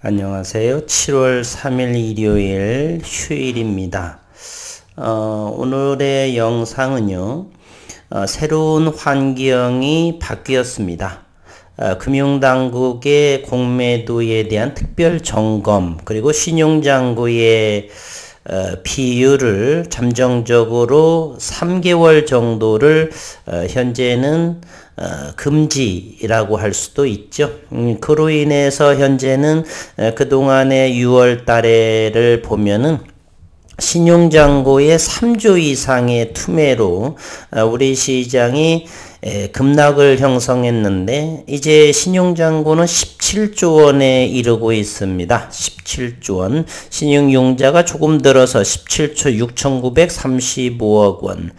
안녕하세요. 7월 3일 일요일 휴일입니다. 오늘의 영상은요, 새로운 환경이 바뀌었습니다. 금융당국의 공매도에 대한 특별 점검, 그리고 신용장구의 비율을 잠정적으로 3개월 정도를 현재는 금지라고 할 수도 있죠. 그로 인해서 현재는 그동안의 6월 달에를 보면은 신용장고의 3조 이상의 투매로 우리 시장이 급락을 형성했는데, 이제 신용장고는 17조 원에 이르고 있습니다. 17조 원. 신용융자가 조금 들어서 17조 6,935억 원.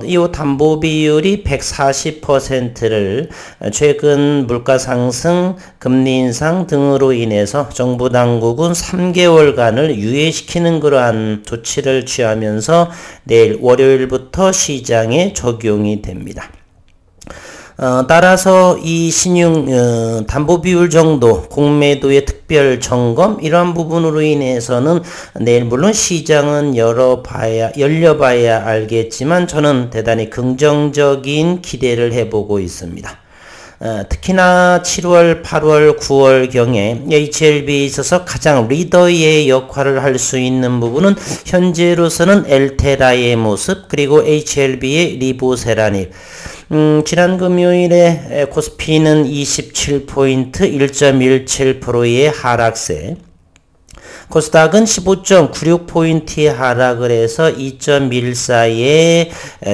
이 담보 비율이 140%를 최근 물가 상승, 금리 인상 등으로 인해서 정부 당국은 3개월간을 유예시키는 그러한 조치를 취하면서 내일 월요일부터 시장에 적용이 됩니다. 따라서 이 담보 비율 정도, 공매도의 특별 점검, 이러한 부분으로 인해서는 내일 물론 시장은 열려봐야 알겠지만 저는 대단히 긍정적인 기대를 해보고 있습니다. 특히나 7월, 8월, 9월 경에 HLB에 있어서 가장 리더의 역할을 할 수 있는 부분은 현재로서는 엘테라의 모습, 그리고 HLB의 리보세라닙. 지난 금요일에 코스피는 27포인트 1.17%의 하락세, 코스닥은 15.96포인트의 하락을 해서 2.14의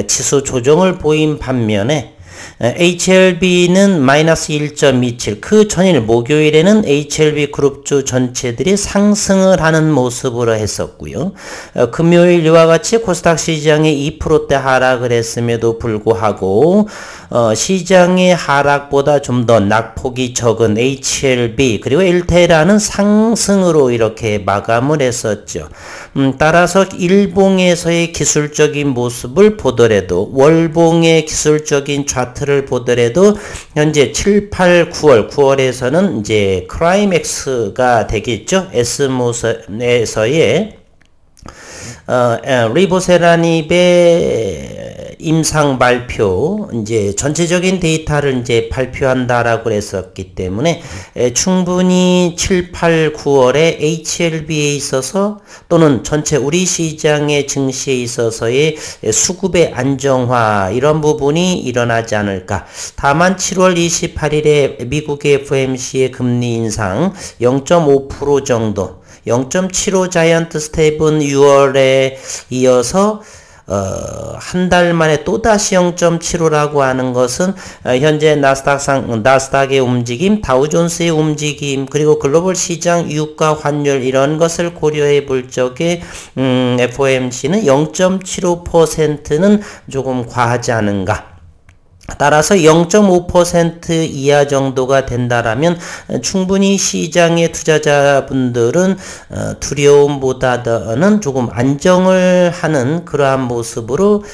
지수 조정을 보인 반면에 HLB는 마이너스 1.27, 그 전일 목요일에는 HLB 그룹주 전체들이 상승을 하는 모습으로 했었고요. 금요일 이와 같이 코스닥 시장이 2%대 하락을 했음에도 불구하고 시장의 하락보다 좀 더 낙폭이 적은 HLB 그리고 엘테라는 상승으로 이렇게 마감을 했었죠. 따라서 일봉에서의 기술적인 모습을 보더라도, 월봉의 기술적인 차트를 보더라도 현재 7, 8, 9월에서는 이제 클라이맥스가 되겠죠. S모선에서의 리보세라닙의 임상 발표, 이제 전체적인 데이터를 이제 발표한다라고 했었기 때문에 충분히 7, 8, 9월에 HLB에 있어서 또는 전체 우리 시장의 증시에 있어서의 수급의 안정화, 이런 부분이 일어나지 않을까. 다만 7월 28일에 미국의 FOMC의 금리 인상 0.5% 정도, 0.75 자이언트 스텝은 6월에 이어서 한 달 만에 또다시 0.75라고 하는 것은 현재 나스닥의 움직임, 다우존스의 움직임, 그리고 글로벌 시장 유가 환율, 이런 것을 고려해 볼 적에 FOMC는 0.75%는 조금 과하지 않은가. 따라서 0.5% 이하 정도가 된다라면 충분히 시장의 투자자분들은 두려움보다는 조금 안정을 하는 그러한 모습으로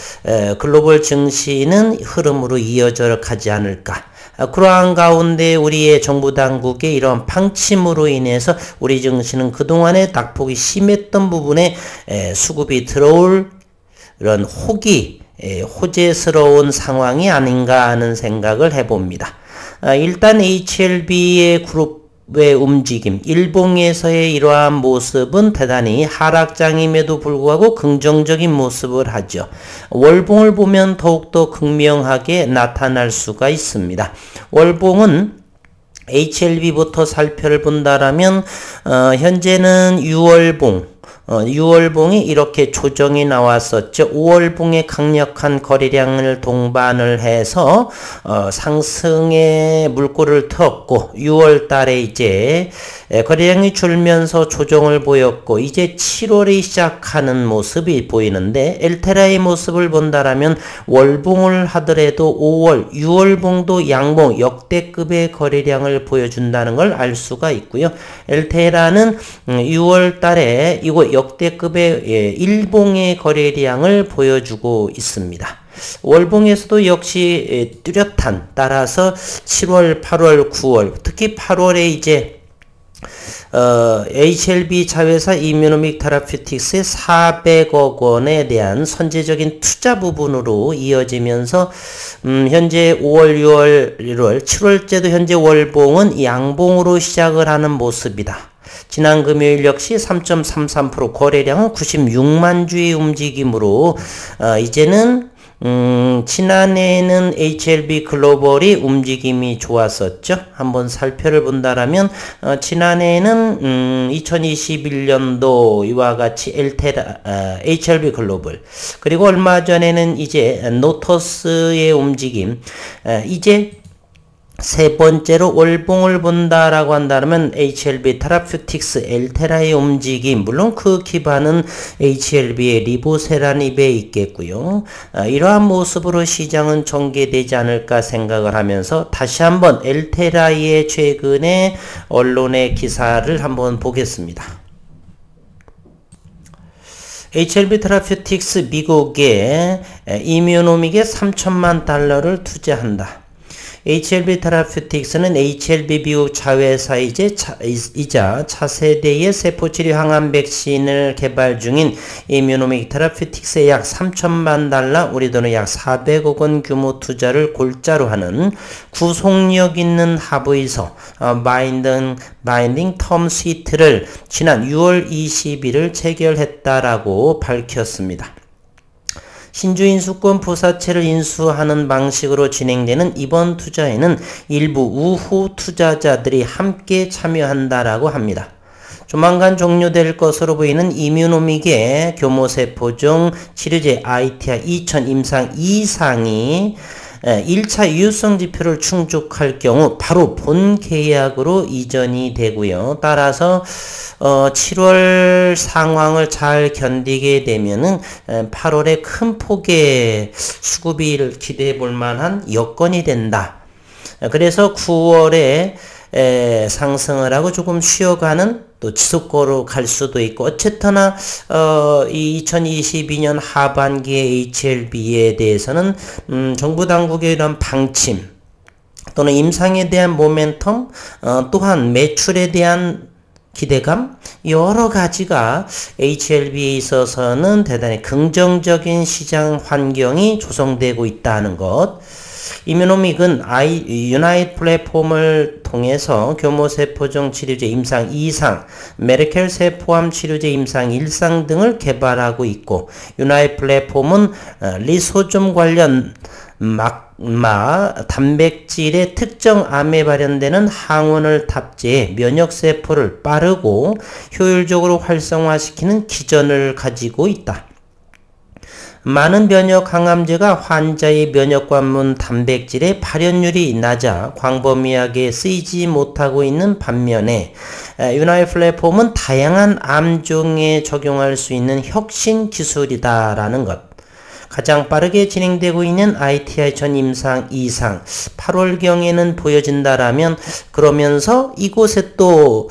글로벌 증시는 흐름으로 이어져 가지 않을까. 그러한 가운데 우리의 정부 당국의 이런 방침으로 인해서 우리 증시는 그동안에 낙폭이 심했던 부분에 수급이 들어올 이런 호재스러운 상황이 아닌가 하는 생각을 해봅니다. 일단 HLB의 그룹의 움직임, 일봉에서의 이러한 모습은 대단히 하락장임에도 불구하고 긍정적인 모습을 하죠. 월봉을 보면 더욱더 극명하게 나타날 수가 있습니다. 월봉은 HLB부터 살펴를 본다라면 현재는 6월봉이 이렇게 조정이 나왔었죠. 5월봉의 강력한 거래량을 동반을 해서 상승의 물꼬를 트었고, 6월 달에 이제 거래량이 줄면서 조정을 보였고, 이제 7월이 시작하는 모습이 보이는데, 엘테라의 모습을 본다라면 월봉을 하더라도 5월, 6월봉도 양봉 역대급의 거래량을 보여준다는 걸 알 수가 있고요. 엘테라는 6월 달에 이거 역대급의 일봉의 거래량을 보여주고 있습니다. 월봉에서도 역시 뚜렷한, 따라서 7월, 8월, 9월, 특히 8월에 이제 HLB 자회사 이뮤노믹 테라퓨틱스의 400억 원에 대한 선제적인 투자 부분으로 이어지면서 현재 5월, 6월, 1월, 7월째도 현재 월봉은 양봉으로 시작을 하는 모습이다. 지난 금요일 역시 3.33% 거래량은 96만 주의 움직임으로 이제는 지난해에는 HLB 글로벌이 움직임이 좋았었죠. 한번 살펴를 본다라면 지난해에는 2021년도 이와 같이 HLB 글로벌, 그리고 얼마 전에는 이제 노터스의 움직임, 이제 세 번째로 월봉을 본다라고 한다면 HLB 테라퓨틱스 엘테라의 움직임, 물론 그 기반은 HLB의 리보세라닙에 있겠고요. 이러한 모습으로 시장은 전개되지 않을까 생각을 하면서 다시 한번 엘테라의 최근의 언론의 기사를 한번 보겠습니다. HLB 테라퓨틱스 미국의 이뮤노믹에 3천만 달러를 투자한다. HLB 테라퓨틱스는 HLB 미국 자회사이자 차세대의 세포치료 항암 백신을 개발 중인 이뮤노믹 테라퓨틱스에 약 3천만 달러, 우리 돈은 약 400억 원 규모 투자를 골자로 하는 구속력 있는 합의서 바인딩 텀 시트를 지난 6월 20일을 체결했다라고 밝혔습니다. 신주 인수권 부사채를 인수하는 방식으로 진행되는 이번 투자에는 일부 우후 투자자들이 함께 참여한다라고 합니다. 조만간 종료될 것으로 보이는 이뮤노믹의 교모세포종 치료제 ITI-2000 임상 2상이 1차 유효성 지표를 충족할 경우 바로 본 계약으로 이전이 되고요. 따라서 7월 상황을 잘 견디게 되면은 8월에 큰 폭의 수급을 기대해 볼 만한 여건이 된다. 그래서 9월에 상승을 하고 조금 쉬어가는, 또 지속거로 갈 수도 있고, 어쨌거나 이 2022년 하반기의 HLB에 대해서는 정부 당국의 이런 방침 또는 임상에 대한 모멘텀, 또한 매출에 대한 기대감, 여러 가지가 HLB에 있어서는 대단히 긍정적인 시장 환경이 조성되고 있다는 것. 이뮤노믹은 유나이트 플랫폼을 통해서 교모세포종 치료제 임상 2상, 메르켈 세포암 치료제 임상 1상 등을 개발하고 있고, 유나이트 플랫폼은 리소좀 관련 단백질의 특정 암에 발현되는 항원을 탑재해 면역세포를 빠르고 효율적으로 활성화시키는 기전을 가지고 있다. 많은 면역 항암제가 환자의 면역관문 단백질의 발현율이 낮아 광범위하게 쓰이지 못하고 있는 반면에 유나이트 플랫폼은 다양한 암종에 적용할 수 있는 혁신 기술이다라는 것. 가장 빠르게 진행되고 있는 ITI-2000 임상 2상 8월경에는 보여진다라면, 그러면서 이곳에 또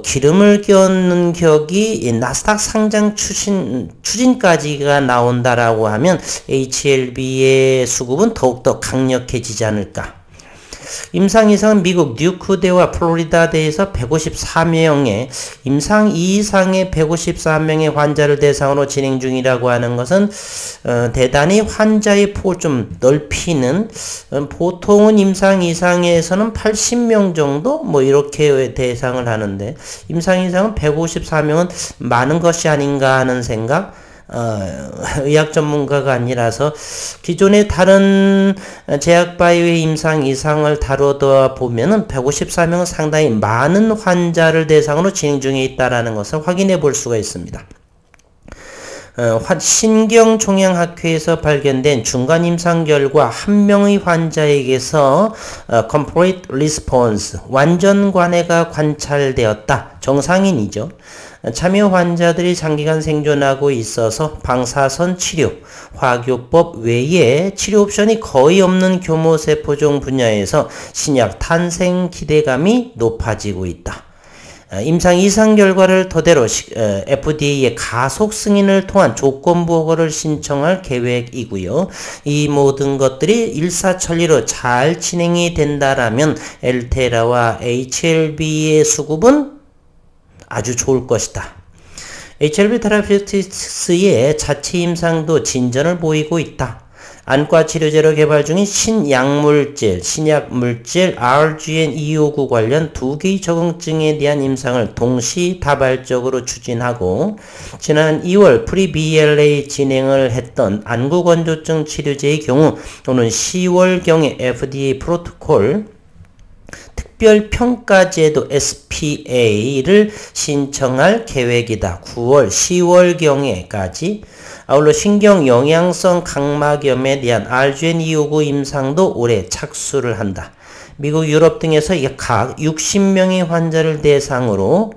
기름을 끼얹는 격이 나스닥 상장 추진까지가 나온다라고 하면 HLB의 수급은 더욱더 강력해지지 않을까. 임상 2상은 미국 뉴크대와 플로리다대에서 154명의 임상 2상의 154명의 환자를 대상으로 진행 중이라고 하는 것은 대단히 환자의 폭을 좀 넓히는, 보통은 임상 2상에서는 80명 정도 뭐 이렇게 대상을 하는데 임상 2상은 154명은 많은 것이 아닌가 하는 생각. 의학 전문가가 아니라서 기존의 다른 제약바이오의 임상 이상을 다루다 보면은 154명은 상당히 많은 환자를 대상으로 진행 중에 있다라는 것을 확인해 볼 수가 있습니다. 신경종양학회에서 발견된 중간 임상 결과 한 명의 환자에게서 complete response, 완전 관해가 관찰되었다. 정상인이죠. 참여 환자들이 장기간 생존하고 있어서 방사선 치료, 화교법 외에 치료 옵션이 거의 없는 교모세포종 분야에서 신약 탄생 기대감이 높아지고 있다. 임상 이상 결과를 토대로 FDA의 가속 승인을 통한 조건부 허가를 신청할 계획이고요. 이 모든 것들이 일사천리로 잘 진행이 된다라면 엘테라와 HLB의 수급은 아주 좋을 것이다. HLB 테라피우틱스의 자체 임상도 진전을 보이고 있다. 안과 치료제로 개발 중인 신약물질 RGN-259 관련 2개의 적응증에 대한 임상을 동시다발적으로 추진하고 지난 2월 프리-BLA 진행을 했던 안구건조증 치료제의 경우 오는 10월경에 FDA 프로토콜 특별평가제도 SPA를 신청할 계획이다. 9월, 10월경에까지. 아울러 신경영양성 각막염에 대한 RGN-259 임상도 올해 착수를 한다. 미국, 유럽 등에서 각 60명의 환자를 대상으로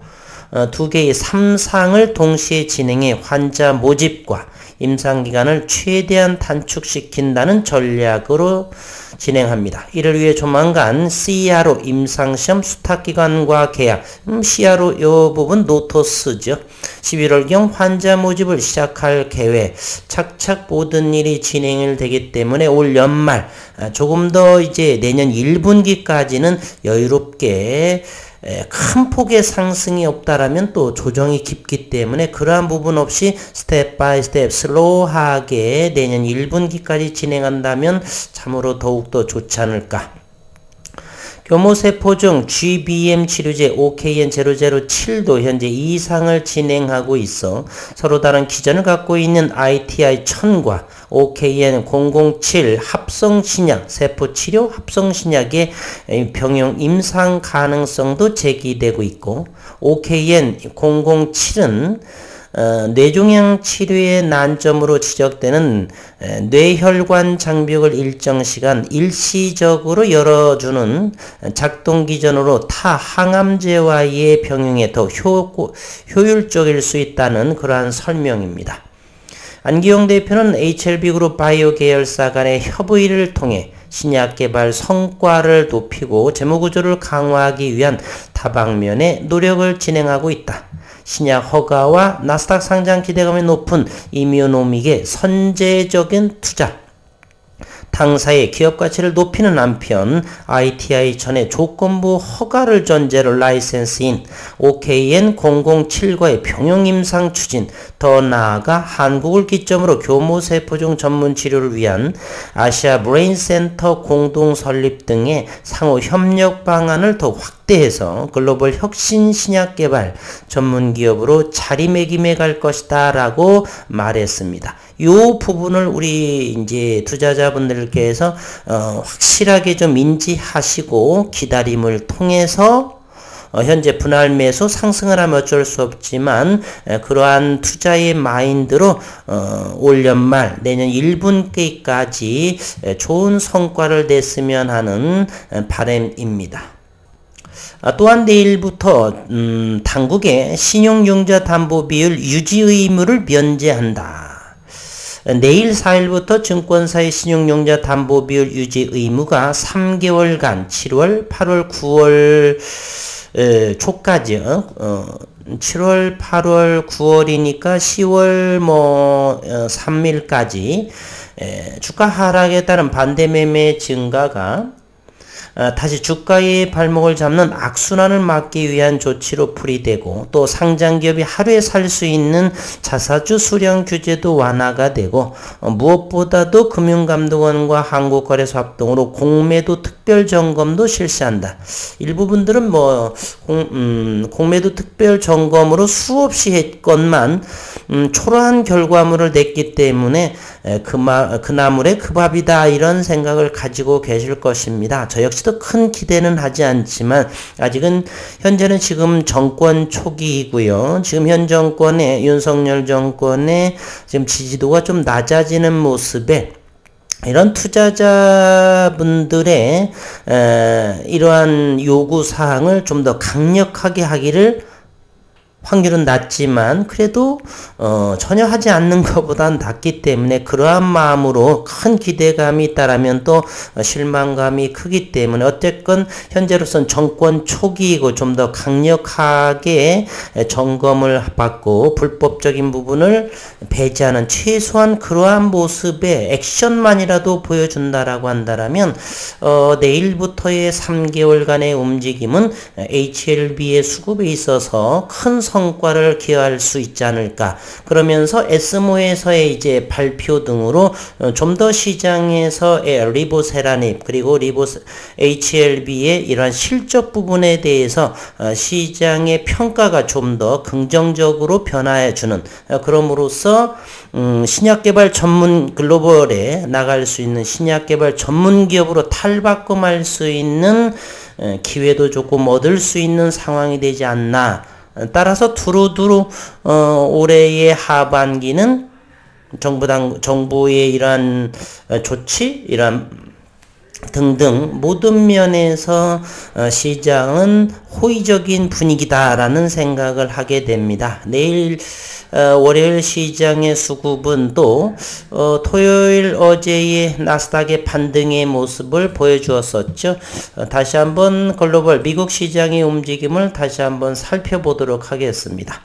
2개의 3상을 동시에 진행해 환자 모집과 임상기간을 최대한 단축시킨다는 전략으로 진행합니다. 이를 위해 조만간 CRO 임상시험 수탁기관과 계약, CRO 이 부분 노토스죠. 11월경 환자 모집을 시작할 계획, 착착 모든 일이 진행이 되기 때문에 올 연말 조금 더 이제 내년 1분기까지는 여유롭게 큰 폭의 상승이 없다라면 또 조정이 깊기 때문에 그러한 부분 없이 스텝 바이 스텝 슬로우하게 내년 1분기까지 진행한다면 참으로 더욱더 좋지 않을까. 교모세포 중 GBM 치료제 OKN-007도 현재 이상을 진행하고 있어 서로 다른 기전을 갖고 있는 ITI-1000과 OKN-007 합성신약, 세포치료 합성신약의 병용 임상 가능성도 제기되고 있고 OKN-007은 뇌종양 치료의 난점으로 지적되는 뇌혈관 장벽을 일정 시간 일시적으로 열어주는 작동 기전으로 타 항암제와의 병용에 더 효율적일 수 있다는 그러한 설명입니다. 안기용 대표는 HLB그룹 바이오 계열사 간의 협의를 통해 신약 개발 성과를 높이고 재무구조를 강화하기 위한 다방면의 노력을 진행하고 있다. 신약 허가와 나스닥 상장 기대감이 높은 이뮤노믹의 선제적인 투자, 당사의 기업 가치를 높이는 한편 ITI-1000의 조건부 허가를 전제로 라이센스인 OKN-007과의 병용 임상 추진, 더 나아가 한국을 기점으로 교모세포종 전문 치료를 위한 아시아 브레인 센터 공동 설립 등의 상호 협력 방안을 더 확대해서 글로벌 혁신 신약 개발 전문 기업으로 자리매김해 갈 것이다 라고 말했습니다. 요 부분을 우리 이제 투자자분들께서 확실하게 좀 인지하시고 기다림을 통해서 현재 분할 매수 상승을 하면 어쩔 수 없지만 그러한 투자의 마인드로 올 연말 내년 1분기까지 좋은 성과를 냈으면 하는 바람입니다. 또한 내일부터 당국의 신용융자 담보 비율 유지 의무를 면제한다. 내일 4일부터 증권사의 신용융자 담보 비율 유지 의무가 3개월간 7월, 8월, 9월 초까지 7월, 8월, 9월이니까 10월 3일까지 주가 하락에 따른 반대 매매 증가가 다시 주가의 발목을 잡는 악순환을 막기 위한 조치로 풀이되고 또 상장기업이 하루에 살 수 있는 자사주 수령 규제도 완화가 되고 무엇보다도 금융감독원과 한국거래소 합동으로 공매도 특별점검도 실시한다. 일부분들은 공매도 특별점검으로 수없이 했건만 초라한 결과물을 냈기 때문에 그나물의 그 밥이다 이런 생각을 가지고 계실 것입니다. 저 역시도 큰 기대는 하지 않지만 아직은 현재는 지금 정권 초기이고요. 지금 현 정권의 윤석열 정권의 지금 지지도가 좀 낮아지는 모습에 이런 투자자분들의 이러한 요구사항을 좀 더 강력하게 하기를 확률은 낮지만 그래도 전혀 하지 않는 것보단 낫기 때문에 그러한 마음으로 큰 기대감이 있다라면 또 실망감이 크기 때문에 어쨌건 현재로선 정권 초기이고 좀 더 강력하게 점검을 받고 불법적인 부분을 배제하는 최소한 그러한 모습의 액션만이라도 보여준다라고 한다라면 내일부터의 3개월간의 움직임은 HLB의 수급에 있어서 큰 성과를 기여할 수 있지 않을까. 그러면서 에스모에서의 이제 발표 등으로 좀 더 시장에서의 리보세라닙 그리고 HLB의 이러한 실적 부분에 대해서 시장의 평가가 좀 더 긍정적으로 변화해주는 그럼으로써 신약개발 전문 글로벌에 나갈 수 있는 신약개발 전문 기업으로 탈바꿈할 수 있는 기회도 조금 얻을 수 있는 상황이 되지 않나. 따라서 두루두루 올해의 하반기는 정부의 이러한 조치, 이러한 등등 모든 면에서 시장은 호의적인 분위기다라는 생각을 하게 됩니다. 내일 월요일 시장의 수급은 또 토요일 어제의 나스닥의 반등의 모습을 보여주었었죠. 다시 한번 글로벌 미국 시장의 움직임을 다시 한번 살펴보도록 하겠습니다.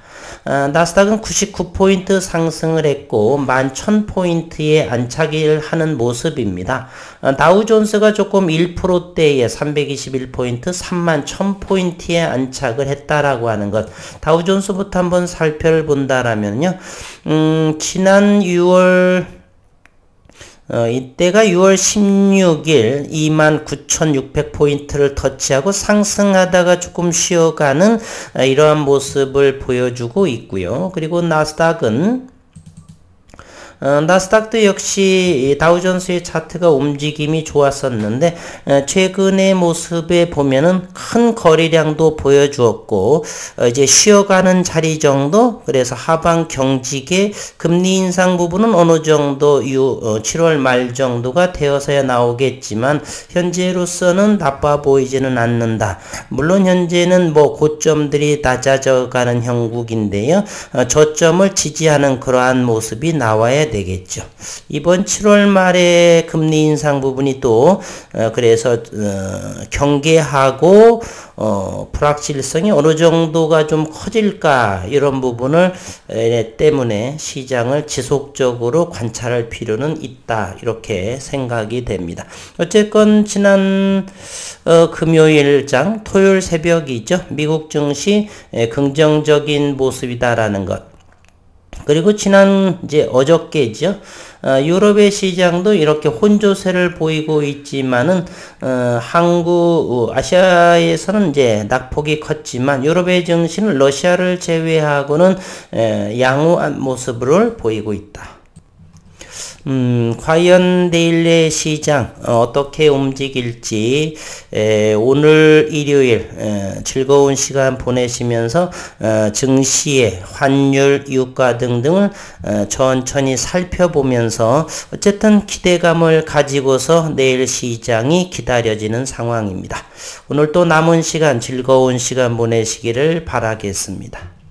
나스닥은 99포인트 상승을 했고 11,000포인트에 안착을 하는 모습입니다. 다우존스가 조금 1%대에 321포인트 31,000포인트에 안착을 했다라고 하는 것. 다우존스부터 한번 살펴본다라면요. 지난 6월 이때가 6월 16일 29,600포인트를 터치하고 상승하다가 조금 쉬어가는 이러한 모습을 보여주고 있고요. 그리고 나스닥도 역시 다우존스의 차트가 움직임이 좋았었는데 최근의 모습에 보면은 큰 거래량도 보여주었고 이제 쉬어가는 자리 정도. 그래서 하방 경직의 금리 인상 부분은 어느 정도 7월 말 정도가 되어서야 나오겠지만 현재로서는 나빠 보이지는 않는다. 물론 현재는 뭐 고점들이 낮아져가는 형국인데요. 저점을 지지하는 그러한 모습이 나와야 되겠죠. 이번 7월 말에 금리 인상 부분이 또 그래서 경계하고 불확실성이 어느 정도가 좀 커질까 이런 부분을 때문에 시장을 지속적으로 관찰할 필요는 있다 이렇게 생각이 됩니다. 어쨌건 지난 금요일장 토요일 새벽이죠. 미국 증시 긍정적인 모습이다라는 것. 그리고 지난 이제 어저께죠. 유럽의 시장도 이렇게 혼조세를 보이고 있지만은 아시아에서는 이제 낙폭이 컸지만 유럽의 증시는 러시아를 제외하고는 양호한 모습을 보이고 있다. 과연 내일의 시장 어떻게 움직일지 오늘 일요일 즐거운 시간 보내시면서 증시의 환율, 유가 등등을 천천히 살펴보면서 어쨌든 기대감을 가지고서 내일 시장이 기다려지는 상황입니다. 오늘 또 남은 시간 즐거운 시간 보내시기를 바라겠습니다.